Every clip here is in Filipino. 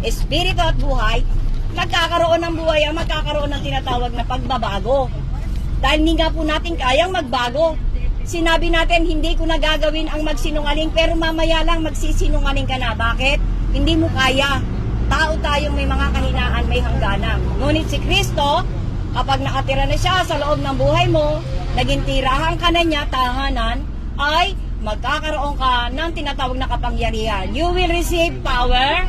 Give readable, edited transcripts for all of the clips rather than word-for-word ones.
espiritu at buhay, magkakaroon ng buhay, magkakaroon ng tinatawag na pagbabago. Dahil hindi nga po natin kayang magbago. Sinabi natin, hindi ko na gagawin ang magsinungaling, pero mamaya lang magsisinungaling ka na. Bakit? Hindi mo kaya. Tao tayong may mga kahinaan, may hangganan. Ngunit si Kristo, kapag nakatira na siya sa loob ng buhay mo, naging tirahan ka na niya, tahanan, ay magkakaroon ka ng tinatawag na kapangyarihan. You will receive power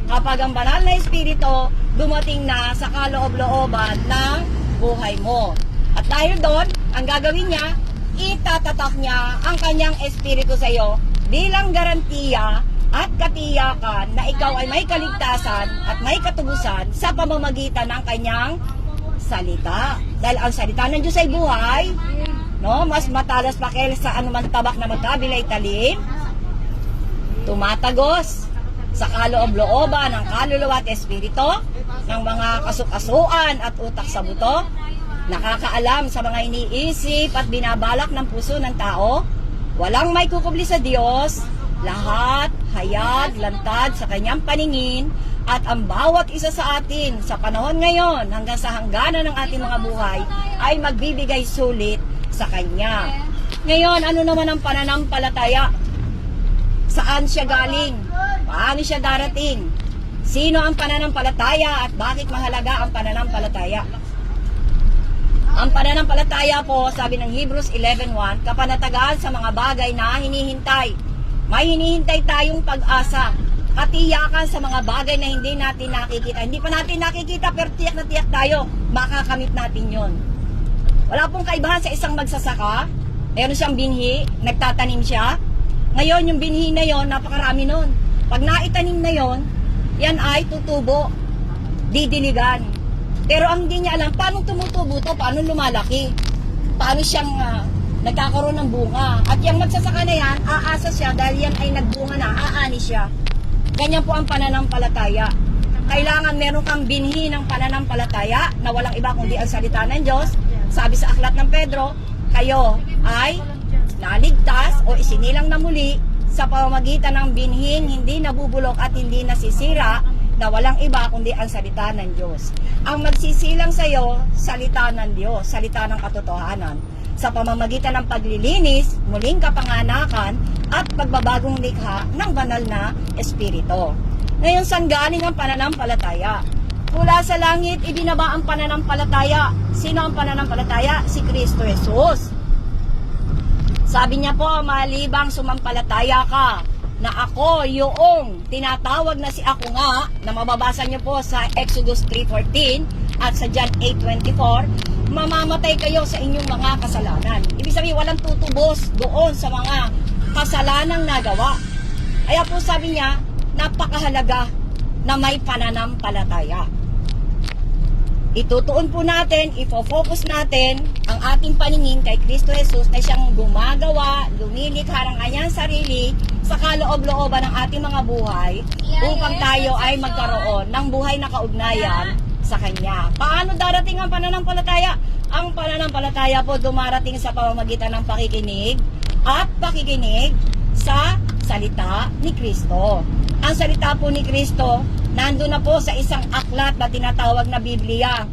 kapag ang banal na espiritu dumating na sa kaloob-looban ng buhay mo. At dahil doon, ang gagawin niya, itatatak niya ang kanyang espiritu sa iyo bilang garantiya at katiyakan na ikaw ay may kaligtasan at may katubusan sa pamamagitan ng kanyang salita. Dahil ang salita ng Diyos ay buhay, no? Mas matalas pa kaysa anumang tabak na magkabilay talim, tumatagos sa kaloob-looban ng kaluluwa at espiritu, ng mga kasukasuan at utak sa buto, nakakaalam sa mga iniisip at binabalak ng puso ng tao, walang may kukubli sa Diyos, lahat, hayag, lantad sa kanyang paningin, at ang bawat isa sa atin sa panahon ngayon hanggang sa hangganan ng ating mga buhay ay magbibigay sulit sa Kanya. Ngayon, ano naman ang pananampalataya? Saan siya galing? Paano siya darating? Sino ang pananampalataya at bakit mahalaga ang pananampalataya? Ang pananampalataya po, sabi ng Hebrews 11:1, kapanatagan sa mga bagay na hinihintay. May hinihintay tayong pag-asa, katiyakan sa mga bagay na hindi natin nakikita. Hindi pa natin nakikita, pero tiyak na tiyak tayo, makakamit natin yon. Wala pong kaibahan sa isang magsasaka. Meron siyang binhi, nagtatanim siya. Ngayon, yung binhi na yon, napakarami nun. Pag naitanim na yon, yan ay tutubo, didiligan. Pero ang hindi niya alam, paano tumutubo to, paano lumalaki, paano siyang nagkakaroon ng bunga. At yung magsasaka na yan, aasa siya dahil yan ay nagbunga na, aani siya. Ganyan po ang pananampalataya. Kailangan meron kang binhi ng pananampalataya na walang iba kundi ang salita ng Diyos. Sabi sa aklat ng Pedro, kayo ay naligtas o isinilang na muli sa pamamagitan ng binhing hindi nabubulok at hindi nasisira, na walang iba kundi ang salita ng Diyos. Ang magsisilang sa iyo, salita ng Diyos, salita ng katotohanan, sa pamamagitan ng paglilinis, muling kapanganakan, at pagbabagong likha ng banal na espiritu. Ngayon, saan galing ang pananampalataya? Mula sa langit, ibinaba ang pananampalataya. Sino ang pananampalataya? Si Kristo Jesus. Sabi niya po, malibang sumampalataya ka, na ako yung tinatawag na si ako nga, na mababasa niyo po sa Exodus 3:14 at sa John 8:24, mamamatay kayo sa inyong mga kasalanan. Ibig sabihin, walang tutubos doon sa mga kasalanang nagawa. Kaya po sabi niya, napakahalaga na may pananampalataya. Itutuon po natin, ifo-focus natin ang ating paningin kay Kristo Jesus na siyang gumagawa, lumilikha ng kanyang sarili sa kaloob-looban ng ating mga buhay upang tayo ay magkaroon ng buhay na kaugnayan sa Kanya. Paano darating ang pananampalataya? Ang pananampalataya po dumarating sa pamamagitan ng pakikinig at pakikinig sa salita ni Kristo. Ang salita po ni Kristo nandun na po sa isang aklat na tinatawag na Biblia.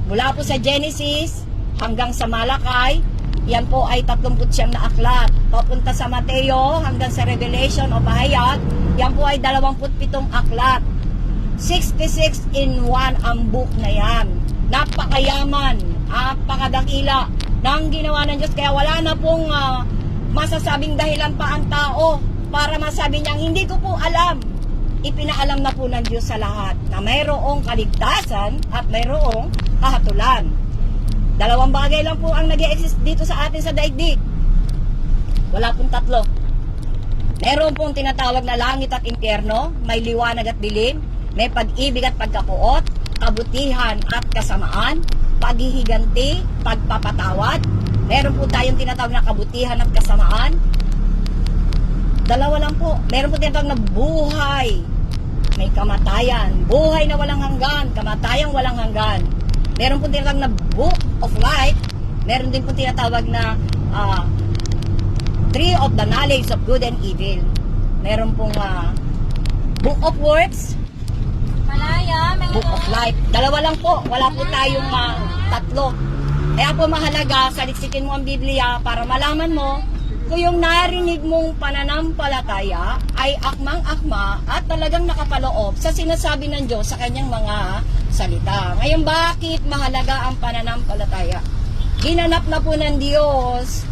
Mula po sa Genesis hanggang sa Malakay, yan po ay 39 na aklat. Papunta sa Mateo hanggang sa Revelation o Pahayag, yan po ay 27 aklat. 66 in 1 ang book na yan. Napakayaman, napakadakila ng ginawa ng Diyos. Kaya wala na pong masasabing dahilan pa ang tao para masabi niyang hindi ko po alam. Ipinaalam na po ng Diyos sa lahat na mayroong kaligtasan at mayroong kahatulan. Dalawang bagay lang po ang nag-e-exist dito sa atin sa daigdig. Wala pong tatlo. Meron pong tinatawag na langit at impyerno, may liwanag at dilim, may pag-ibig at pagkapuot, kabutihan at kasamaan, paghihiganti, pagpapatawad. Meron po tayong tinatawag na kabutihan at kasamaan. Dalawa lang po. Meron po tinatawag na buhay, may kamatayan. Buhay na walang hanggan, kamatayang walang hanggan. Meron po tinatawag na book of life. Meron din po tinatawag na tree of the knowledge of good and evil. Meron pong book of works, type. Dalawa lang po, wala po tayong tatlo. Kaya po mahalaga, saliksikin mo ang Biblia para malaman mo kung yung narinig mong pananampalataya ay akmang-akma at talagang nakapaloob sa sinasabi ng Diyos sa kanyang mga salita. Ngayon, bakit mahalaga ang pananampalataya? Ginanap na po ng Diyos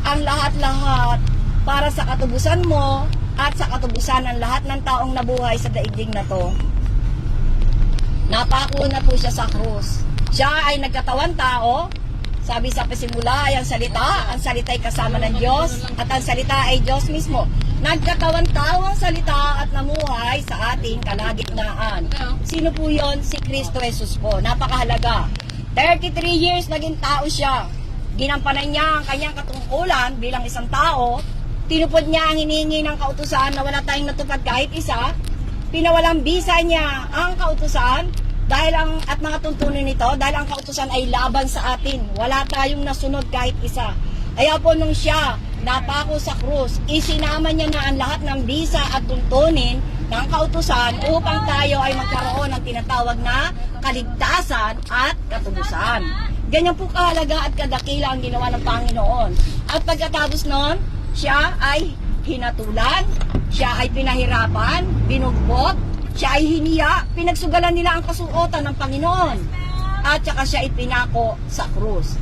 ang lahat-lahat para sa katubusan mo at sa katubusan ng lahat ng taong nabuhay sa daigdig na to. Napako na po siya sa krus. Siya ay nagkatawan tao. Sabi sa pasimula ay ang salita ay kasama ng Diyos, at ang salita ay Diyos mismo. Nagkatawan tao ang salita at namuhay sa ating kalagitnaan. Sino po yon? Si Kristo Jesus po. Napakahalaga. 33 years naging tao siya. Ginampanan niya ang kanyang katungkulan bilang isang tao. Tinupod niya ang hinihingi ng kautusan na wala tayong natupad kahit isa. Pinawalang bisa niya ang kautusan at mga tuntunin nito dahil ang kautusan ay laban sa atin. Wala tayong nasunod kahit isa. Kaya po nung siya napako sa krus, isinama niya na ang lahat ng bisa at tuntunin ng kautusan upang tayo ay magkaroon ng tinatawag na kaligtasan at katubusan. Ganyan po kahalaga at kadakila ang ginawa ng Panginoon. At pagkatapos nun, siya ay hinatulan, siya ay pinahirapan, binugbog, siya ay hiniya, pinagsugalan nila ang kasuotan ng Panginoon. At saka siya ipinako sa krus.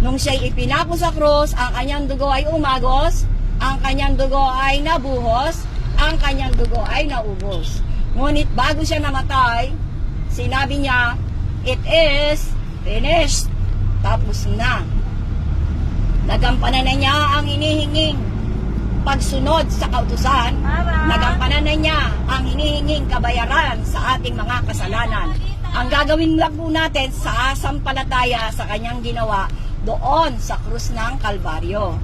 Nung siya ipinako sa krus, ang kanyang dugo ay umagos, ang kanyang dugo ay nabuhos, ang kanyang dugo ay naubos. Ngunit bago siya namatay, sinabi niya, "It is finished." Tapos na. Nagampanan na niya ang hinihinging pagsunod sa kautusan. Nagampanan na niya ang hinihinging kabayaran sa ating mga kasalanan. Ang gagawin lang po natin sa sampalataya sa kanyang ginawa doon sa krus ng Kalbaryo.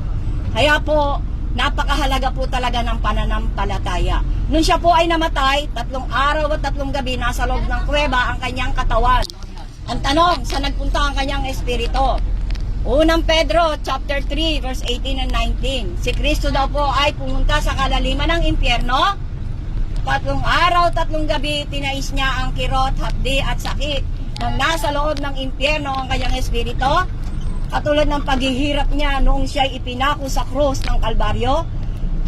Kaya po, napakahalaga po talaga ng pananampalataya. Nung siya po ay namatay, 3 araw at 3 gabi nasa loob ng kuweba ang kanyang katawan. Ang tanong, saan nagpunta ang kanyang espiritu? Unang Pedro, chapter 3, verse 18 and 19. Si Kristo daw po ay pumunta sa kalaliman ng impyerno. 3 araw, 3 gabi, tinais niya ang kirot, hapdi at sakit. Nang nasa loob ng impyerno ang kanyang espiritu, katulad ng paghihirap niya noong siya ipinako sa krus ng Kalbaryo,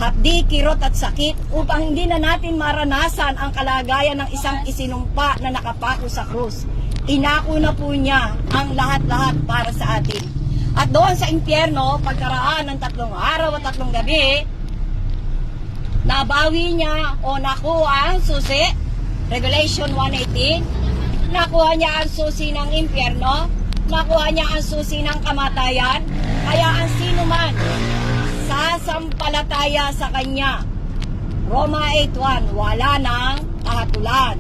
hapdi, kirot at sakit, upang hindi na natin maranasan ang kalagayan ng isang isinumpa na nakapako sa krus. Inako na po niya ang lahat-lahat para sa atin. At doon sa impyerno, pagkaraan ng 3 araw at 3 gabi, nabawi niya o nakuha ang susi, Revelation 1:18, nakuha niya ang susi ng impyerno, nakuha niya ang susi ng kamatayan, kaya ang sino man sasampalataya sa kanya, Roma 8:1, wala nang kahatulan.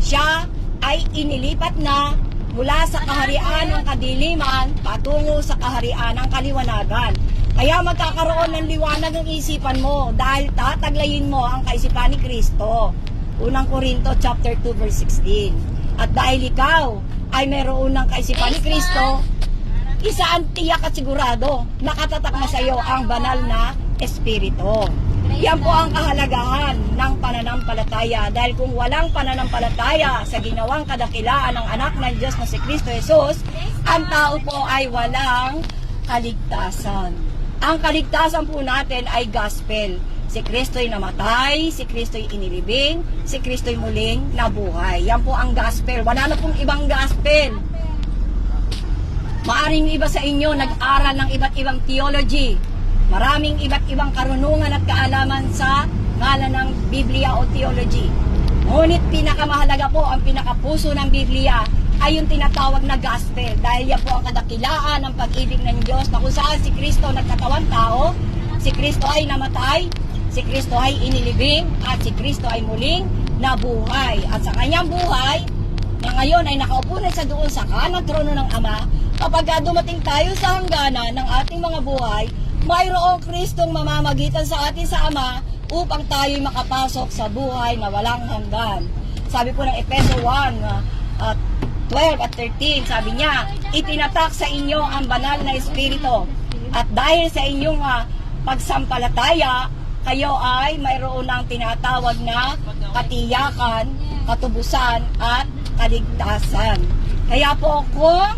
Siya ay inilipat na mula sa kaharian ng kadiliman patungo sa kaharian ng kaliwanagan. Kaya magkakaroon ng liwanag ng isipan mo dahil tataglayin mo ang kaisipan ni Kristo. Unang Korinto chapter 2 verse 16. At dahil ikaw ay mayroon ng kaisipan ni Kristo, isa ang tiyak at sigurado, nakatatak na sa iyo ang banal na Espiritu. Yan po ang kahalagahan ng pananampalataya, dahil kung walang pananampalataya sa ginawang kadakilaan ng anak ng Diyos na si Kristo Jesus, ang tao po ay walang kaligtasan. Ang kaligtasan po natin ay gospel. Si Kristo'y namatay, si Kristo'y inilibing, si Kristo'y muling nabuhay. Yan po ang gospel. Wala na pong ibang gospel. Maaring iba sa inyo nag-aral ng iba't ibang theology. Maraming iba't ibang karunungan at kaalaman sa ngalan ng Biblia o theology. Ngunit pinakamahalaga po, ang pinakapuso ng Biblia ay yung tinatawag na gospel. Dahil yan po ang kadakilaan ng pag-ibig ng Diyos na kung saan si Kristo nagkatawan tao, si Kristo ay namatay, si Kristo ay inilibing, at si Kristo ay muling nabuhay. At sa kanyang buhay, na ngayon ay nakaupo na sa doon sa kanang trono ng Ama, kapag dumating tayo sa hangganan ng ating mga buhay, mayroong Kristong mamamagitan sa atin sa Ama upang tayo'y makapasok sa buhay na walang hanggan. Sabi po ng Efeso 1:12 at 13, sabi niya, itinatak sa inyo ang banal na Espiritu, at dahil sa inyong pagsampalataya, kayo ay mayroon ng tinatawag na katiyakan, katubusan, at kaligtasan. Kaya po kung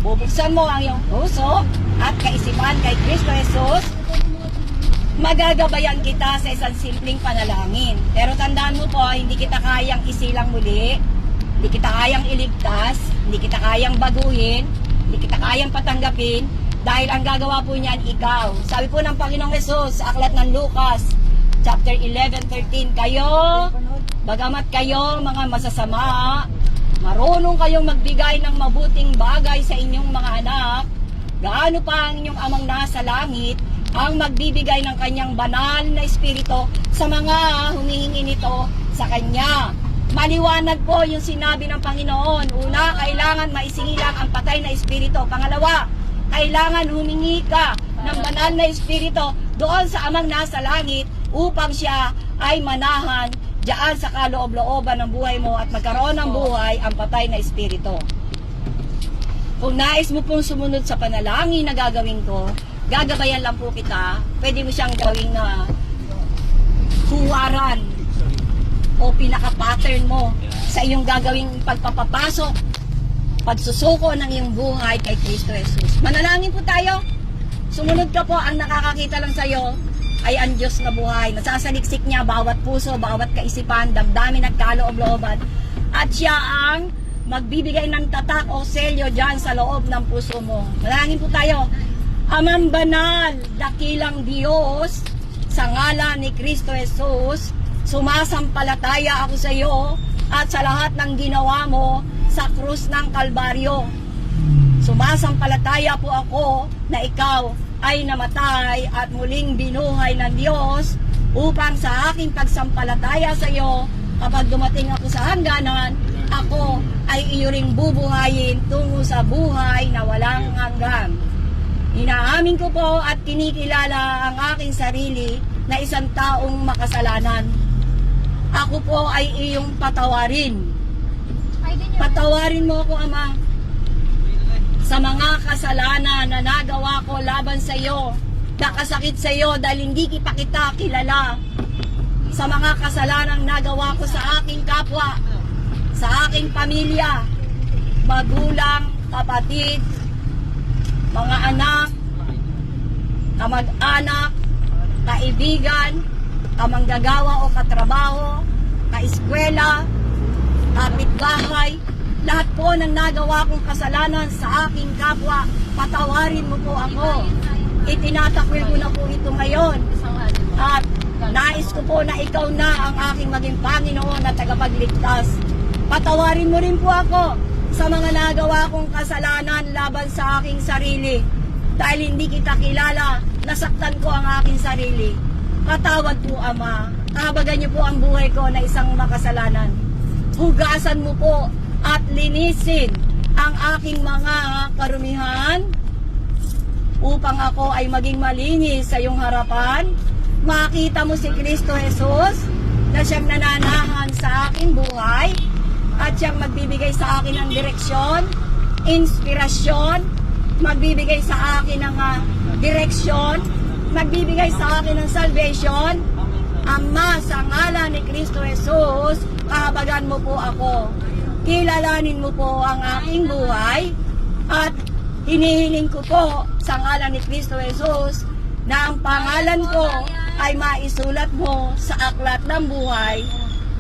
bubuksan mo ang iyong puso at kaisipan kay Kristo Jesus, magagabayan kita sa isang simpleng panalangin. Pero tandaan mo po, hindi kita kayang isilang muli, hindi kita kayang iligtas, hindi kita kayang baguhin, hindi kita kayang patanggapin, dahil ang gagawa po niyan ikaw. Sabi po ng Panginoong Jesus sa aklat ng Lucas, chapter 11:13, kayo, bagamat kayo mga masasama, marunong kayong magbigay ng mabuting bagay sa inyong mga anak, gaano pa ang inyong amang nasa langit ang magbibigay ng kanyang banal na espiritu sa mga humihingi nito sa kanya. Maliwanag po yung sinabi ng Panginoon. Una, kailangan maisingilang ang patay na espiritu. Pangalawa, kailangan humingi ka ng banal na espiritu doon sa amang nasa langit upang siya ay manahan diyan sa kaloob-looban ng buhay mo at magkaroon ng buhay ang patay na espiritu. Kung nais mo pong sumunod sa panalangin na gagawin ko, gagabayan lang po kita, pwede mo siyang gawing na huwaran o pinaka-pattern mo sa iyong gagawing pagpapapasok, pagsusuko ng iyong buhay kay Kristo Jesus. Manalangin po tayo. Sumunod ka po, ang nakakakita lang sa iyo ay ang Diyos na buhay. Nasasaliksik niya bawat puso, bawat kaisipan, damdamin at kaloob-looban. At siya ang magbibigay ng tatak o selyo dyan sa loob ng puso mo. Manalangin po tayo. Amang banal, dakilang Diyos, sa ngalan ni Kristo Jesus, sumasampalataya ako sa iyo at sa lahat ng ginawa mo sa krus ng Kalbaryo. Sumasampalataya po ako na ikaw ay namatay at muling binuhay ng Diyos upang sa aking pagsampalataya sa iyo, kapag dumating ako sa hangganan, ako ay iyo ring bubuhayin tungo sa buhay na walang hanggan. Inaamin ko po at kinikilala ang aking sarili na isang taong makasalanan. Ako po ay iyong patawarin. Patawarin mo ako, Ama, sa mga kasalanan na nagawa ko laban sa iyo, nakasakit sa iyo dahil hindi pa kita kilala. Sa mga kasalanang nagawa ko sa aking kapwa, sa aking pamilya, magulang, kapatid, mga anak, kamag-anak, kaibigan, kamanggagawa o katrabaho, kaeskwela, kapitbahay, lahat po ng nagawa kong kasalanan sa aking kapwa, patawarin mo po ako. Itinatakwil ko na po ito ngayon. At nais ko po na ikaw na ang aking maging Panginoon at tagapagligtas. Patawarin mo rin po ako sa mga nagawa kong kasalanan laban sa aking sarili. Dahil hindi kita kilala, nasaktan ko ang aking sarili. Patawad po, Ama. Kahabagan niyo po ang buhay ko na isang makasalanan. Hugasan mo po at linisin ang aking mga karumihan upang ako ay maging malinis sa iyong harapan. Makita mo si Kristo Jesus na siyang nananahan sa aking buhay at siyang magbibigay sa akin ng direksyon, inspirasyon, magbibigay sa akin ng direksyon, magbibigay sa akin ng salvation. Ama, sa ngalan ni Kristo Jesus, kahabagan mo po ako. Kilalanin mo po ang aking buhay at hinihiling ko po sa ngalan ni Kristo Jesus na ang pangalan ko ay maisulat mo sa aklat ng buhay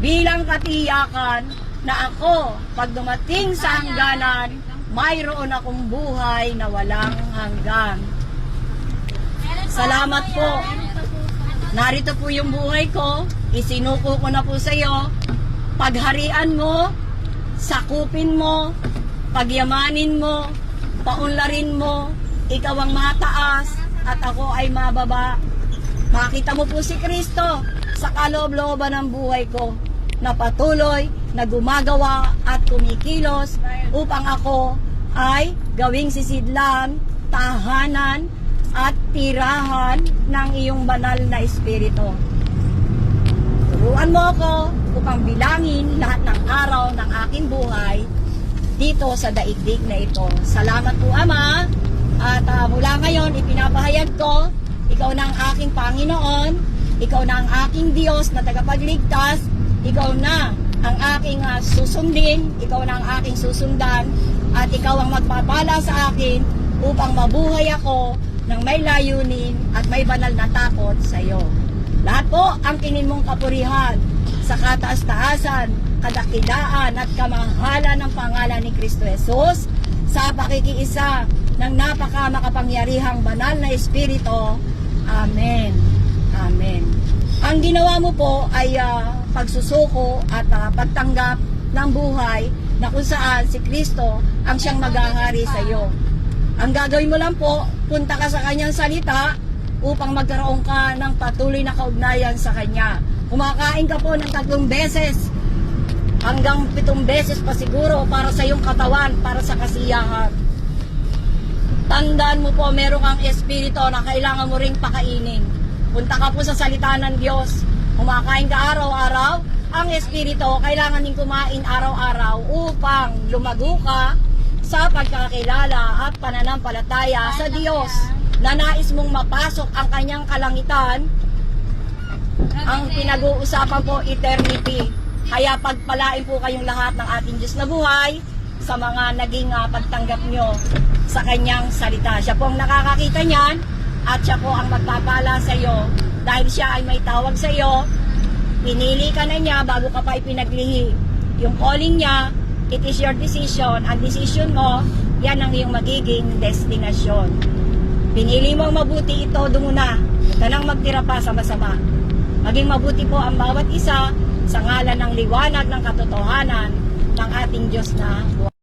bilang katiyakan na ako, pag dumating sa hangganan, mayroon akong buhay na walang hanggan. Salamat po. Narito po yung buhay ko. Isinuko ko na po sa iyo. Pagharian mo, sakupin mo, pagyamanin mo, paunlarin mo, ikaw ang mataas at ako ay mababa. Makita mo po si Kristo sa kaloob-looban ng buhay ko na patuloy na gumagawa at kumikilos upang ako ay gawing sisidlan, tahanan at tirahan ng iyong banal na espiritu. Turuan mo ako upang bilangin lahat ng araw ng aking buhay dito sa daigdig na ito. Salamat po, Ama. At mula ngayon, ipinapahayag ko, ikaw na ang aking Panginoon, ikaw na ang aking Diyos na tagapagligtas, ikaw na ang aking susundin, ikaw na ang aking susundan, at ikaw ang magpapala sa akin upang mabuhay ako ng may layunin at may banal na takot sa iyo. Lahat po ang kinin mong kapurihan sa kataas-taasan, kadakilaan at kamahalan ng pangalan ni Kristo Jesus sa pakikiisa ng napaka-makapangyarihang banal na Espiritu. Amen. Amen. Ang ginawa mo po ay pagsusuko at pagtanggap ng buhay na kung saan si Kristo ang siyang maghahari sa iyo. Ang gagawin mo lang po, punta ka sa kanyang salita upang magkaroon ka ng patuloy na kaugnayan sa kanya. Kumakain ka po ng 3 beses hanggang 7 beses pa siguro para sa iyong katawan, para sa kasiyahan. Tandaan mo po, meron kang espiritu na kailangan mo ring pakainin. Punta ka po sa salita ng Diyos. Kumakain ka araw-araw. Ang espiritu kailangan din kumain araw-araw upang lumago ka sa pagkakilala at pananampalataya sa Diyos na nais mong mapasok ang kanyang kalangitan. Ang pinag-uusapan po, eternity. Kaya pagpalain po kayong lahat ng ating Diyos na buhay sa mga naging pagtanggap nyo sa kanyang salita. Siya po ang nakakakita niyan at siya po ang magpapala sa iyo dahil siya ay may tawag sa iyo. Pinili ka na niya bago ka pa ipinaglihi. Yung calling niya, it is your decision. Ang decision mo, yan ang iyong magiging destinasyon. Pinili mo ang mabuti, ito doon na. Huwag ka nang magtira pa sa masama. Maging mabuti po ang bawat isa sa ngalan ng liwanag ng katotohanan ng ating Diyos na buhay.